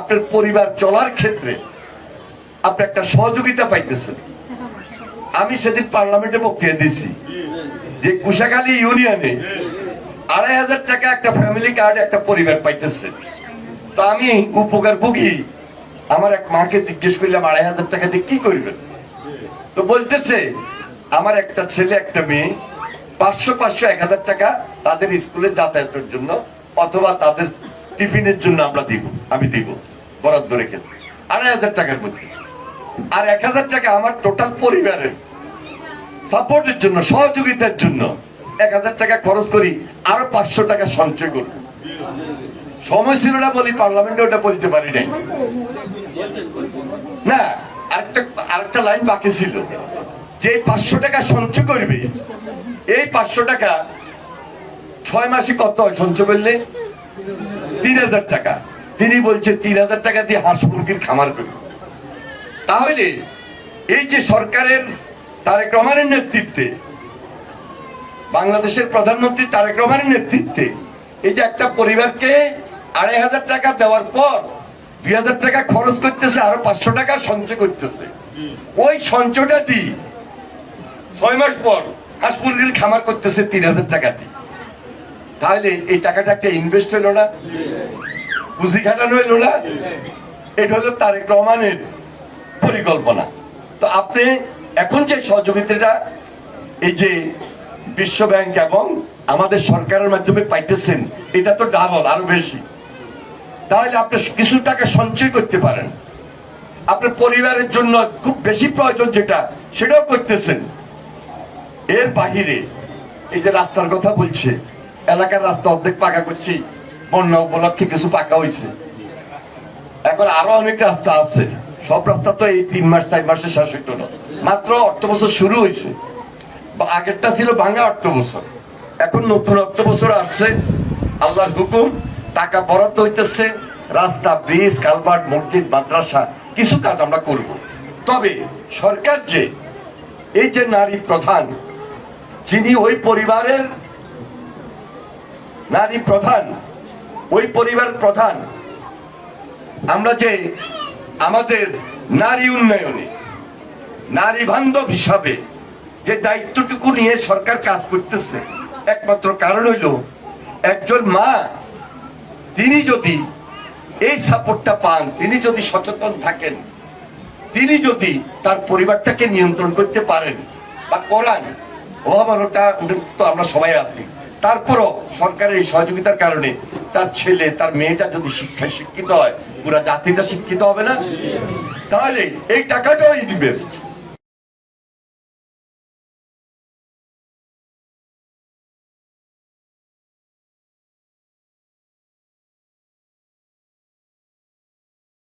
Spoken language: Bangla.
আপনার পরিবার চলার ক্ষেত্রে আপনি একটা সহযোগিতা পাইতেছেন। আমি সেদিন পার্লামেন্টে বক্তৃতা দিচ্ছি যে কুশাখালী ইউনিয়নে 2500 টাকা একটা ফ্যামিলি কার্ড একটা পরিবার পাইতেছে। তো আমি উপকারভোগী আমার এক মাকে জিজ্ঞেস করলাম 2500 টাকা দিয়ে কি করবেন? তো বলতেছে আমার একটা ছেলে একটা মেয়ে 500 1000 টাকা তাদের স্কুলে যাতায়াতের জন্য অথবা তাদের টিফিনের জন্য আমি দিব বরাদ্দ রেখেছি 2500 টাকার মধ্যে। আর 1000 টাকা আমার টোটাল পরিবারের সাপোর্টের জন্য, সহযোগিতার জন্য 1000 টাকা খরচ করি, আরো 500 টাকা সঞ্চয় করব। সময় ছিল না বলি পার্লামেন্টে ওটা বলতে পারি নাই। না, আরেকটা লাইন বাকি ছিল যে 500 টাকা সঞ্চয় করবে, এই 500 টাকা 6 মাসে কত হয় সঞ্চয় করলে? 3000 টাকা। তিনি বলছে 3000 টাকা দিয়ে হাঁস মুরগির খামার করবে। তাহলে এই যে সরকারের তারেক রহমানের নেতৃত্বে, বাংলাদেশের প্রধানমন্ত্রী তারেক রহমানের নেতৃত্বে এই যে একটা পরিবারকে 2500 টাকা দেওয়ার পর 2000 টাকা খরচ করতেছে, আরো 500 টাকা সঞ্চয় করতেছে, ওই সঞ্চয়টা দিয়ে 6 মাস পর হাঁস মুরগির খামার করতেছে 3000 টাকা দিয়ে। তাহলে এই টাকাটা একটা ইনভেস্ট হলো না? পুঁজি খাটানো হলো না? এটা হলো তারেক রহমানের পরিকল্পনা। তো আপনি এখন যে সহযোগিতাটা এই যে বিশ্ব ব্যাংক এবং আমাদের সরকারের মাধ্যমে পাইতেছেন, এটা তো ডাবল, আরো বেশি। তাহলে আপনি কিছু টাকা সঞ্চয় করতে পারেন, আপনার পরিবারের জন্য খুব বেশি প্রয়োজন যেটা, সেটাও করতেছেন। এর বাহিরে এই যে রাস্তার কথা বলছে, এলাকার রাস্তা অর্ধেক পাকা করছি, বন্যা উপলক্ষে কিছু পাকা হয়েছে, এখন আরো অনেক রাস্তা আছে। সব রাস্তা তো এই 3 মাস 4 মাসে শেষ হইতো না, মাত্র অর্থ বছর শুরু হয়েছে। আগেরটা ছিল ভাঙা অর্থ বছর, এখন নতুন অর্থ বছর আসছে। আল্লাহর হুকুম, টাকা বরাদ্দ হইতেছে, রাস্তা, ব্রিজ, কালভার্ট, মসজিদ, মাদ্রাসা, কিছু কাজ আমরা করব। তবে সরকার যে এই যে নারী প্রধান, যিনি ওই পরিবারের নারী প্রধান, ওই পরিবার প্রধান, আমরা যে আমাদের নারী উন্নয়নে নারী বান্ধব হিসাবে যে দায়িত্বটুকু নিয়ে সরকার কাজ করতেছে, একমাত্র কারণ হইল একজন মা, তিনি যদি এই সাপোর্টটা পান, তিনি যদি সচেতন থাকেন, তিনি যদি তার পরিবারটাকে নিয়ন্ত্রণ করতে পারেন বা করান, ওটা তো আমরা সবাই আছি। তারপরও সরকারের এই সহযোগিতার কারণে তার ছেলে, তার মেয়েটা যদি শিক্ষায় শিক্ষিত হয়, পুরা জাতিটা শিক্ষিত হবে না? তাহলে এই টাকাটাও ইনভেস্ট।